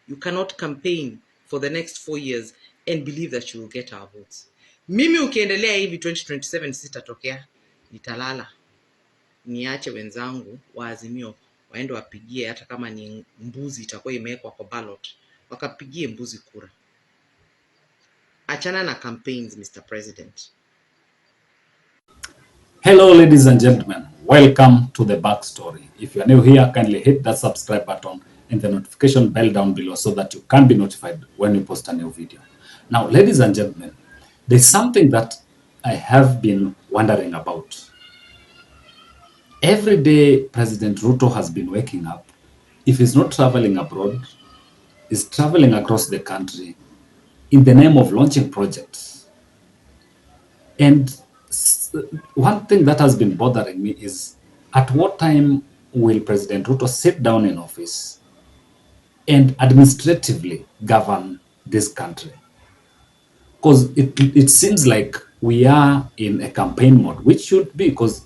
You cannot campaign for the next 4 years and believe that you will get our votes. Mimi ukiendelea hivi 2027 sitatokea, nitalala. Niache wenzangu wa Azimio waende wapigie, hata kama ni mbuzi itakuwa imewekwa kwa ballot, wakapigie mbuzi kura. Achana na campaigns, Mr. President. Hello, ladies and gentlemen. Welcome to the backstory. If you are new here, kindly hit that subscribe button and the notification bell down below so that you can be notified when we post a new video. Now, ladies and gentlemen, there's something that I have been wondering about. Every day, President Ruto has been waking up. If he's not traveling abroad, he's traveling across the country in the name of launching projects. And one thing that has been bothering me is, at what time will President Ruto sit down in office and administratively govern this country? Because it seems like we are in a campaign mode, which should be, because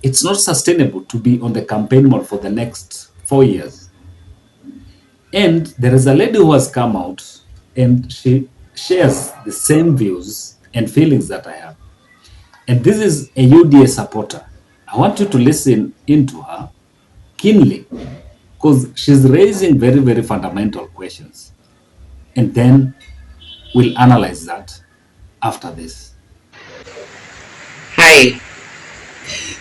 it's not sustainable to be on the campaign mode for the next 4 years. And there is a lady who has come out and she shares the same views and feelings that I have. And this is a UDA supporter. I want you to listen into her keenly, because she's raising very, very fundamental questions. And then we'll analyze that after this. Hi.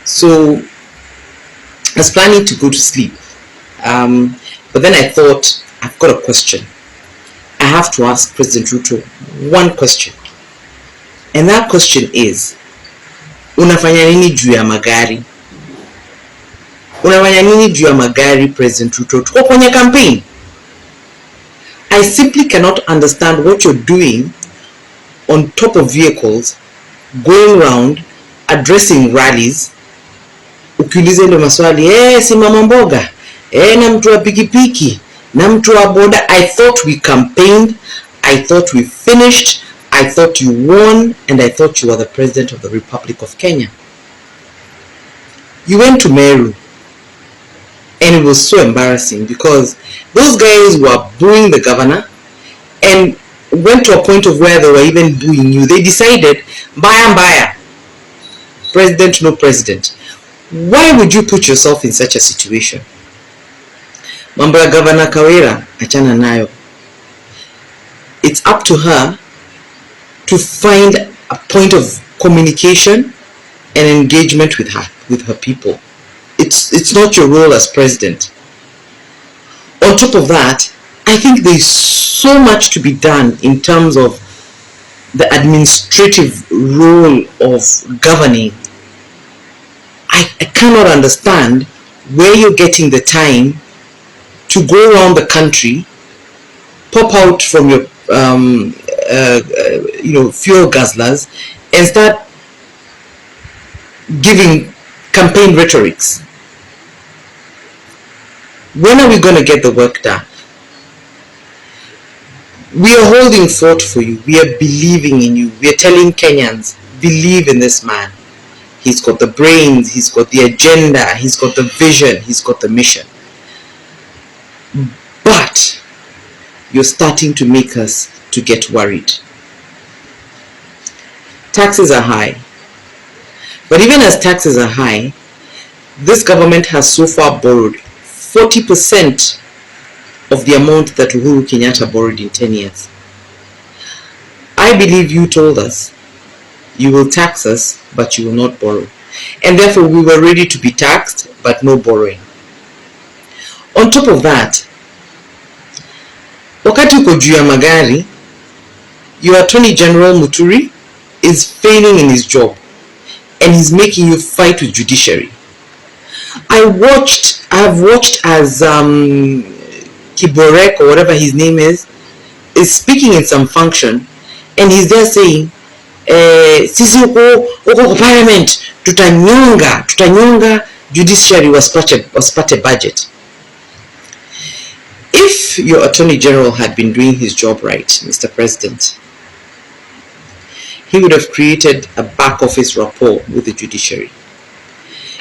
So I was planning to go to sleep. But then I thought, I've got a question. I have to ask President Ruto one question. And that question is, unafanya nini juu ya magari? Unafanya nini juu ya magari, President Ruto? Tuko kwenye campaign. I simply cannot understand what you're doing on top of vehicles, going around, addressing rallies, ukiuliza ndio maswali, si mama mboga, na mtu wa pikipiki, na mtu wa boda. I thought we campaigned, I thought we finished, I thought you won, and I thought you were the President of the Republic of Kenya. You went to Meru, and it was so embarrassing because those guys were booing the governor and went to a point of where they were even booing you. They decided, mbaya, president, no president. Why would you put yourself in such a situation? Mambo ya Governor Kawira, achana nayo. It's up to her to find a point of communication and engagement with her people. It's not your role as president. On top of that, I think there's so much to be done in terms of the administrative role of governing. I cannot understand where you're getting the time to go around the country, pop out from your fuel guzzlers and start giving campaign rhetorics. When are we going to get the work done? We are holding fort for you. We are believing in you. We are telling Kenyans, believe in this man. He's got the brains, he's got the agenda, he's got the vision, he's got the mission. But you're starting to make us to get worried. Taxes are high. But even as taxes are high, this government has so far borrowed 40% of the amount that Uhuru Kenyatta borrowed in 10 years. I believe you told us, you will tax us, but you will not borrow. And therefore, we were ready to be taxed, but no borrowing. On top of that, wakati uko juu ya magari, your Attorney General Muturi is failing in his job, and he's making you fight with judiciary. I have watched as Kiborek, or whatever his name is speaking in some function, and he's there saying, sisi uko parliament, tutanyonga judiciary wasipate budget. If your Attorney General had been doing his job right, Mr. President, he would have created a back office rapport with the judiciary.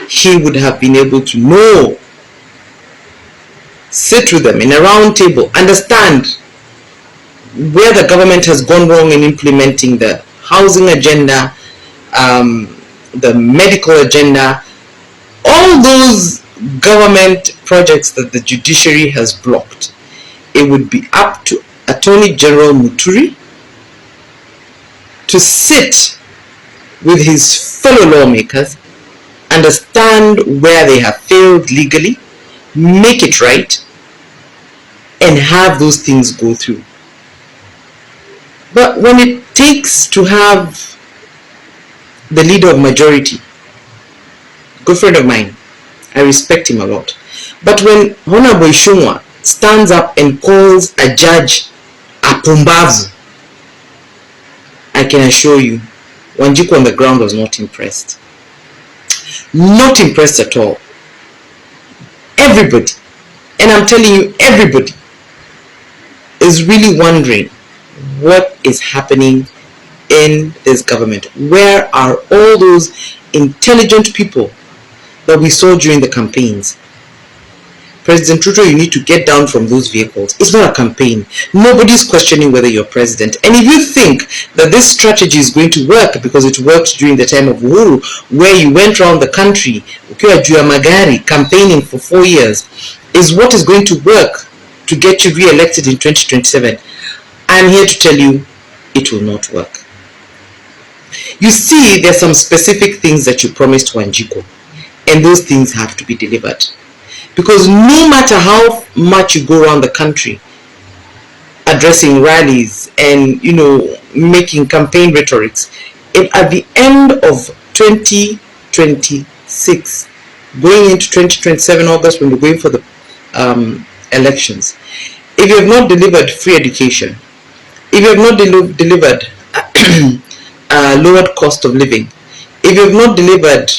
He would have been able to know sit with them in a round table, understand where the government has gone wrong in implementing the housing agenda, the medical agenda, all those government projects that the judiciary has blocked. It would be up to Attorney General Muturi to sit with his fellow lawmakers, understand where they have failed legally, make it right, and have those things go through. But when it takes to have the leader of majority, good friend of mine, I respect him a lot, but when Honorable Ishungwa stands up and calls a judge a pumbavu, I can assure you, Wanjiku on the ground was not impressed. Not impressed at all. Everybody, and I'm telling you, everybody is really wondering what is happening in this government. Where are all those intelligent people that we saw during the campaigns? President Ruto, you need to get down from those vehicles. It's not a campaign. Nobody's questioning whether you're president. And if you think that this strategy is going to work because it worked during the time of Uhuru, where you went around the country, ukiwa juu ya magari, campaigning for 4 years, is what is going to work to get you re-elected in 2027, I'm here to tell you it will not work. You see, there's some specific things that you promised Wanjiku, and those things have to be delivered. Because no matter how much you go around the country addressing rallies and, making campaign rhetorics, if at the end of 2026, going into 2027 August, when we're going for the elections, if you have not delivered free education, if you have not delivered lowered cost of living, if you have not delivered,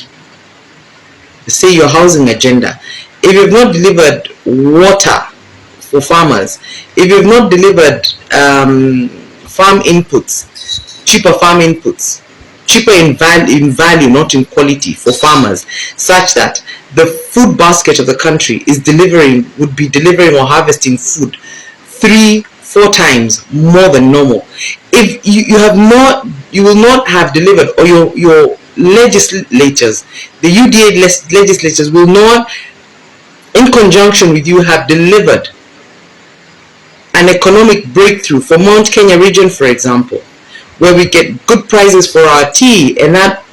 say, your housing agenda, if you have not delivered water for farmers, if you have not delivered farm inputs, cheaper farm inputs, cheaper in value, not in quality, for farmers, such that the food basket of the country would be delivering or harvesting food 3-4 times more than normal. If you will not have delivered, or your legislatures, the UDA legislatures will not, in conjunction with you, have delivered an economic breakthrough for Mount Kenya region, for example, where we get good prices for our tea, and that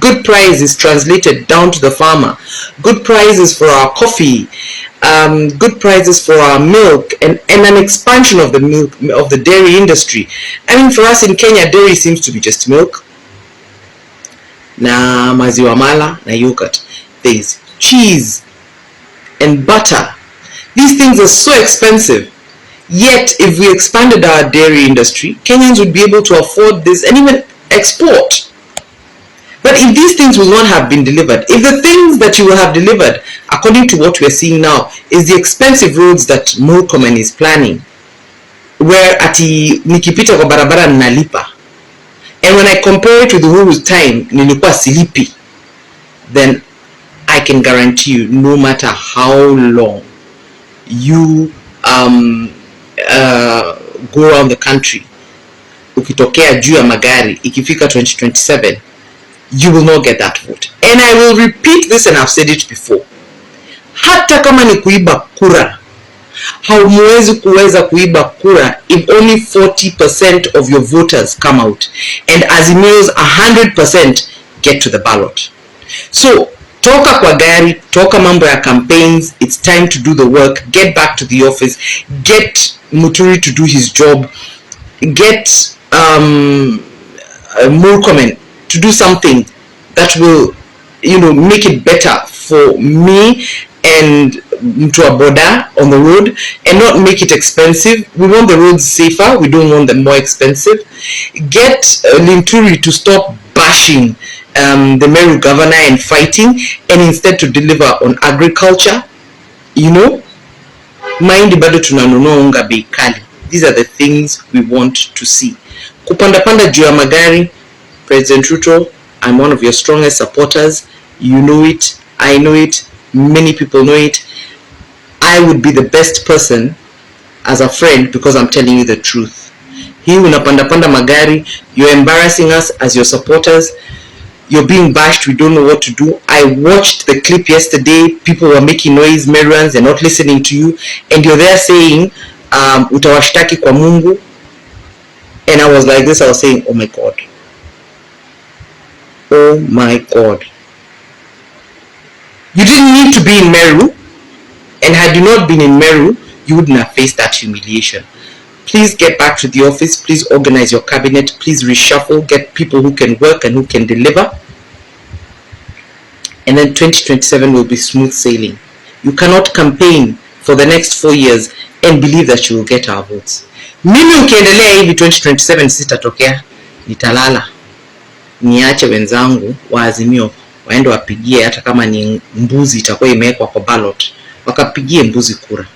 good price is translated down to the farmer, good prices for our coffee, good prices for our milk, and an expansion of the dairy industry. I mean, for us in Kenya, dairy seems to be just milk, na maziwa mala, na yogurt. There's cheese and butter. These things are so expensive. Yet, if we expanded our dairy industry, Kenyans would be able to afford this and even export. But if these things will not have been delivered, if the things that you will have delivered, according to what we're seeing now, is the expensive roads that Murkomen is planning, where ati nikipita kwa barabara nalipa, and when I compare it with Uhuru's time, nilikuwa silipi, then I can guarantee you, no matter how long you go around the country, ukitokea juu ya magari, ikifika 2027, you will not get that vote. And I will repeat this, and I've said it before. Hata kama ni kuiba kura, haumuwezi kuweza kuiba kura if only 40% of your voters come out, and Azimio's 100% get to the ballot. So, toka kwa gari, toka mambo ya campaigns, it's time to do the work, get back to the office, get Muturi to do his job, get Murkomen to do something that will, make it better for me and to a border on the road, and not make it expensive. We want the roads safer, we don't want them more expensive. Get Linturi to stop bashing the Meru governor and fighting, and instead to deliver on agriculture. Mind bado tunanunua unga bei kali. These are the things we want to see. Kupanda juu ya magari, President Ruto, I'm one of your strongest supporters. You know it, I know it, many people know it. I I would be the best person as a friend because I'm telling you the truth. Hii unapanda panda magari, you're embarrassing us as your supporters. You're being bashed, we don't know what to do. I watched the clip yesterday, people were making noise, Marians, they're not listening to you, and you're there saying, utawashtaki kwa Mungu. And I was like this, I was saying, oh my God. Oh my God. You didn't need to be in Meru, and had you not been in Meru, you wouldn't have faced that humiliation. Please get back to the office, please organize your cabinet, please reshuffle, get people who can work and who can deliver. And then 2027 will be smooth sailing. You cannot campaign for the next 4 years and believe that you will get our votes. Mimi ukiendelea hivi 2027 sitatokea, nitalala. Niache wenzangu wa Azimio waende wapigie, hata kama ni mbuzi itakuwa imewekwa kwa ballot, wakapigie mbuzi kura.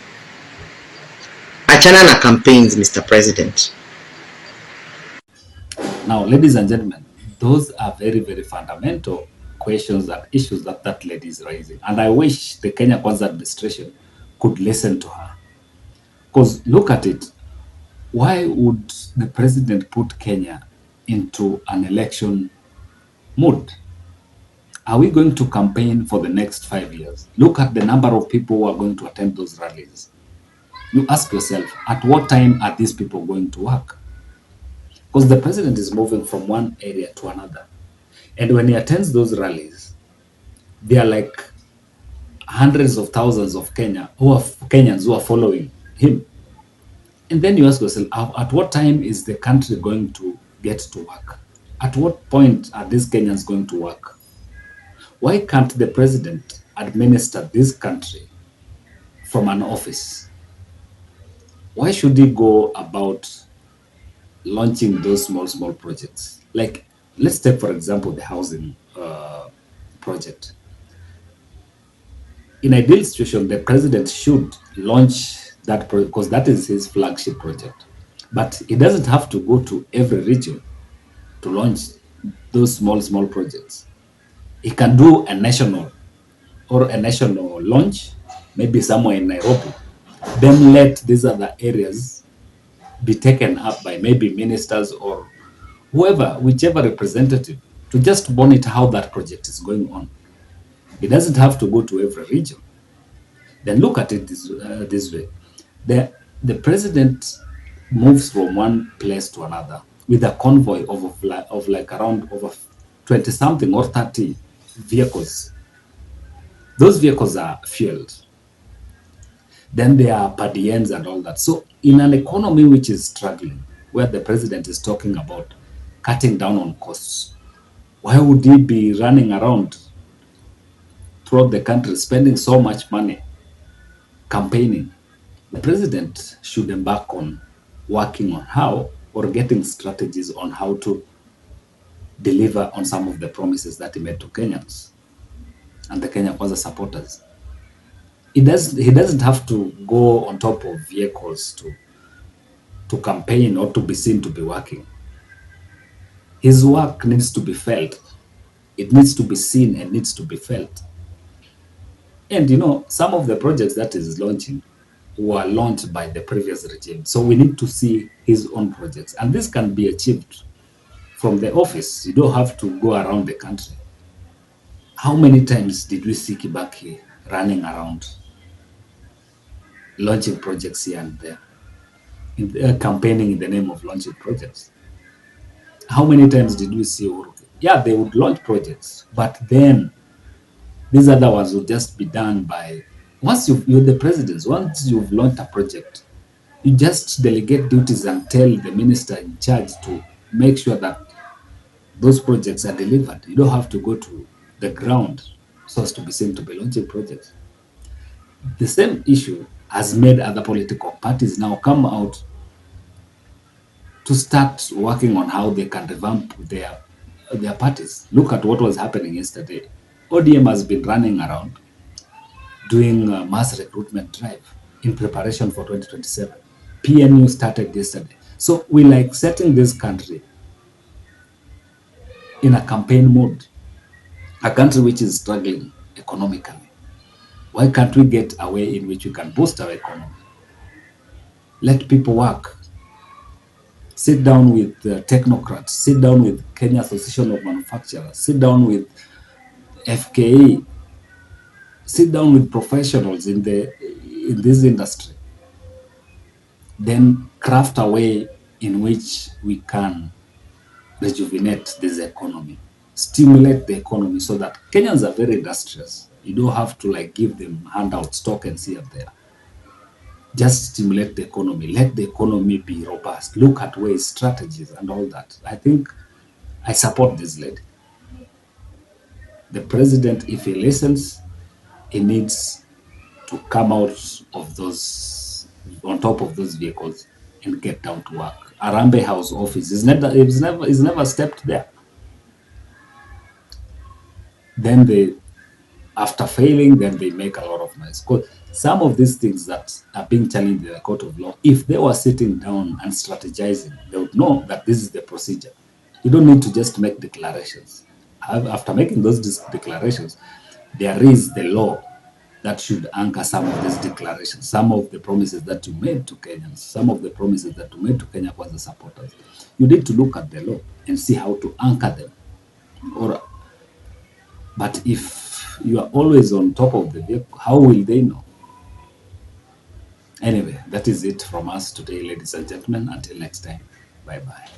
Achana na campaigns, Mr. President. Now, ladies and gentlemen, those are very, very fundamental questions and issues that lady is raising. And I wish the Kenya KWANZA administration could listen to her. Because look at it. Why would the president put Kenya into an election mood? Are we going to campaign for the next 5 years? Look at the number of people who are going to attend those rallies. You ask yourself, at what time are these people going to work? Because the president is moving from one area to another. And when he attends those rallies, there are like hundreds of thousands of Kenyans who are following him. And then you ask yourself, at what time is the country going to get to work? At what point are these Kenyans going to work? Why can't the president administer this country from an office? Why should he go about launching those small projects? Like, let's take, for example, the housing project. In an ideal situation, the president should launch that project because that is his flagship project. But he doesn't have to go to every region to launch those small projects. He can do a national launch, maybe somewhere in Nairobi. Then let these other areas be taken up by maybe ministers or whoever, whichever representative, to just monitor how that project is going on. He doesn't have to go to every region. Then look at it this way. The president moves from one place to another with a convoy of like around over 20 something or 30 vehicles. Those vehicles are fueled. Then there are per diems and all that. So in an economy which is struggling, where the president is talking about cutting down on costs, why would he be running around throughout the country spending so much money campaigning? The president should embark on working on how or getting strategies on how to deliver on some of the promises that he made to Kenyans and the Kenya KWANZA supporters. He doesn't have to go on top of vehicles to campaign or to be seen to be working. His work needs to be felt. It needs to be seen and needs to be felt. And some of the projects that is launching were launched by the previous regime. So we need to see his own projects. And this can be achieved from the office. You don't have to go around the country. How many times did we see Kibaki running around, launching projects here and there, campaigning in the name of launching projects? How many times did we see Uhuru? Yeah, they would launch projects, but then these other ones will just be done by, once you're the president, once you've launched a project, you just delegate duties and tell the minister in charge to make sure that those projects are delivered. You don't have to go to the ground so as to be seen to be launching projects. The same issue has made other political parties now come out to start working on how they can revamp their parties. Look at what was happening yesterday. ODM has been running around doing a mass recruitment drive in preparation for 2027. PNU started yesterday. So we like setting this country in a campaign mode, a country which is struggling economically. Why can't we get a way in which we can boost our economy? Let people work. Sit down with technocrats, sit down with Kenya Association of Manufacturers, sit down with FKE, sit down with professionals in this industry. Then craft a way in which we can rejuvenate this economy, stimulate the economy so that Kenyans are very industrious. You don't have to like give them handouts, tokens here and there. Just stimulate the economy. Let the economy be robust. Look at ways, strategies, and all that. I think I support this lady. The president, if he listens, he needs to come out of those, on top of those vehicles and get down to work. Arambe House office is never stepped there. Then they, after failing, then they make a lot of noise. Because some of these things that are being challenged in the court of law, if they were sitting down and strategizing, they would know that this is the procedure. You don't need to just make declarations. After making those declarations, there is the law that should anchor some of these declarations, some of the promises that you made to Kenyans, some of the promises that you made to Kenya Kwanza supporters. You need to look at the law and see how to anchor them. But if you are always on top of the vehicle, how will they know? Anyway, that is it from us today, ladies and gentlemen. Until next time, bye-bye.